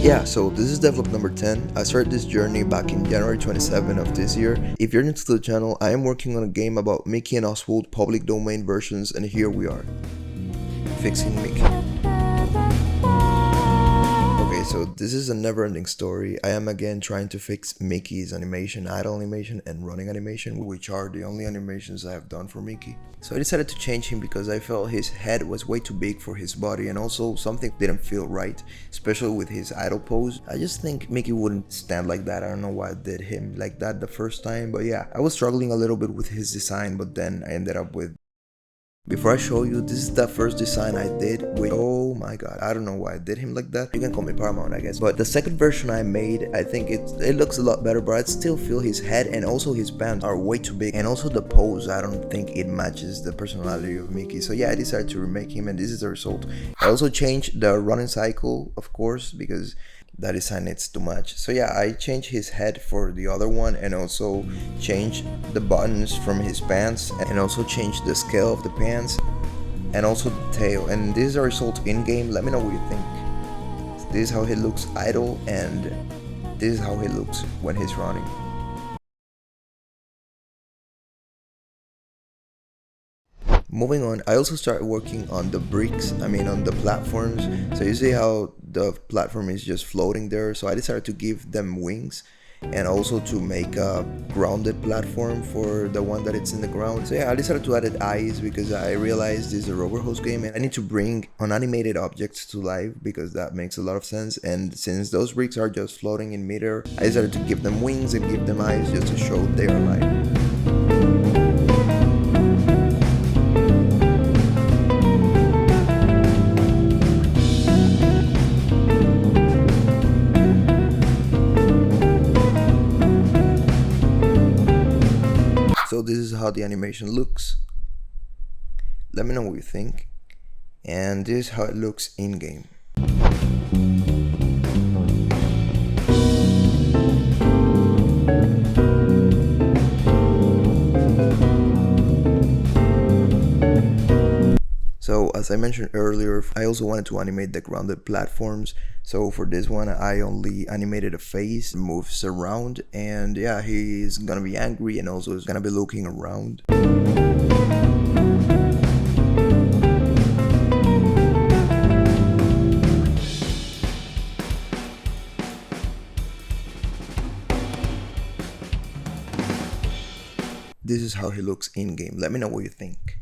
Yeah, so this is devlog number 10. I started this journey back in January 27 of this year. If you're new to the channel, I am working on a game about Mickey and Oswald public domain versions, and here we are, fixing Mickey. Okay, so this is a never-ending story. I am again trying to fix Mickey's animation, idle animation, and running animation, which are the only animations I have done for Mickey. So I decided to change him because I felt his head was way too big for his body, and also something didn't feel right, especially with his idle pose. I just think Mickey wouldn't stand like that. I don't know why I did him like that the first time, but yeah, I was struggling a little bit with his design, but then I ended up with... Before I show you, this is the first design I did with, oh my god, I don't know why I did him like that. You can call me Paramount, I guess. But the second version I made, I think it looks a lot better, but I still feel his head and also his pants are way too big. And also the pose, I don't think it matches the personality of Mickey. So yeah, I decided to remake him, and this is the result. I also changed the running cycle, of course, because that design needs too much. So yeah, I changed his head for the other one, and also changed the buttons from his pants, and also changed the scale of the pants, and also the tail. And this is the result in game. Let me know what you think. This is how he looks idle, and this is how he looks when he's running. Moving on, I also started working on the bricks, on the platforms. So you see how the platform is just floating there, so I decided to give them wings, and also to make a grounded platform for the one that it's in the ground. So yeah, I decided to add eyes because I realized this is a rover host game and I need to bring unanimated objects to life, because that makes a lot of sense. And since those bricks are just floating in midair, I decided to give them wings and give them eyes just to show they are alive. So this is how the animation looks. Let me know what you think. And this is how it looks in game. So as I mentioned earlier, I also wanted to animate the grounded platforms. So for this one, I only animated a face, moves around, and yeah, he's gonna be angry and also is gonna be looking around. This is how he looks in game. Let me know what you think.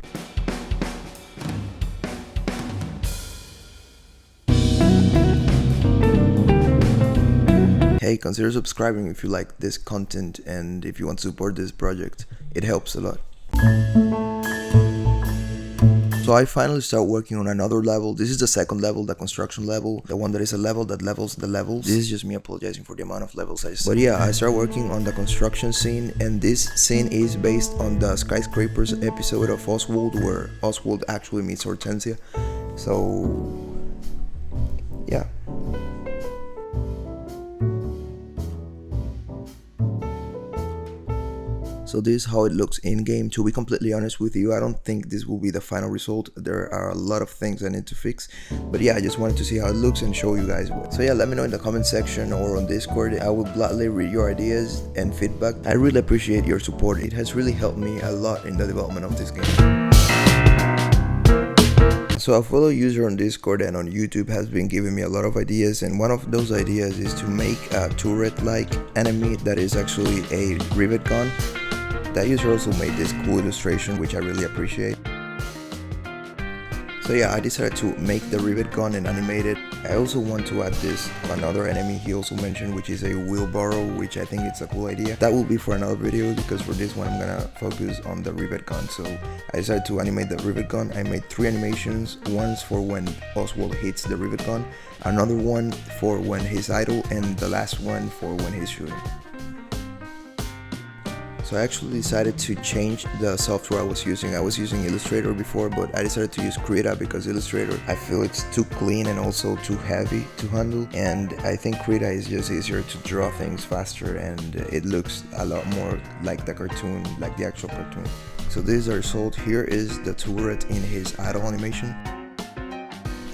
Hey, consider subscribing if you like this content and if you want to support this project. It helps a lot. So I finally start working on another level. This is the second level, the construction level, the one that is a level that levels the levels. This is just me apologizing for the amount of levels I said. But yeah, I start working on the construction scene, and this scene is based on the skyscrapers episode of Oswald, where Oswald actually meets Hortensia. So yeah. So this is how it looks in game. To be completely honest with you, I don't think this will be the final result. There are a lot of things I need to fix, but yeah, I just wanted to see how it looks and show you guys what. So yeah, let me know in the comment section or on Discord. I will gladly read your ideas and feedback. I really appreciate your support. It has really helped me a lot in the development of this game. So a fellow user on Discord and on YouTube has been giving me a lot of ideas, and one of those ideas is to make a turret-like enemy that is actually a rivet gun. That user also made this cool illustration, which I really appreciate. So yeah, I decided to make the rivet gun and animate it. I also want to add this another enemy he also mentioned, which is a wheelbarrow, which I think it's a cool idea. That will be for another video, because for this one I'm gonna focus on the rivet gun. So I decided to animate the rivet gun. I made 3 animations. One's for when Oswald hits the rivet gun, another one for when he's idle, and the last one for when he's shooting. So I actually decided to change the software I was using. I was using Illustrator before, but I decided to use Krita because Illustrator, I feel it's too clean and also too heavy to handle. And I think Krita is just easier to draw things faster, and it looks a lot more like the cartoon, like the actual cartoon. So this is the result. Here is the turret in his idle animation.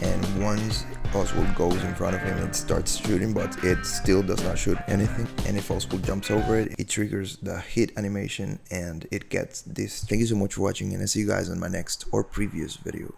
And once Oswald goes in front of him, it starts shooting, but it still does not shoot anything. And if Oswald jumps over it, it triggers the hit animation and it gets this. Thank you so much for watching, and I'll see you guys in my next or previous video.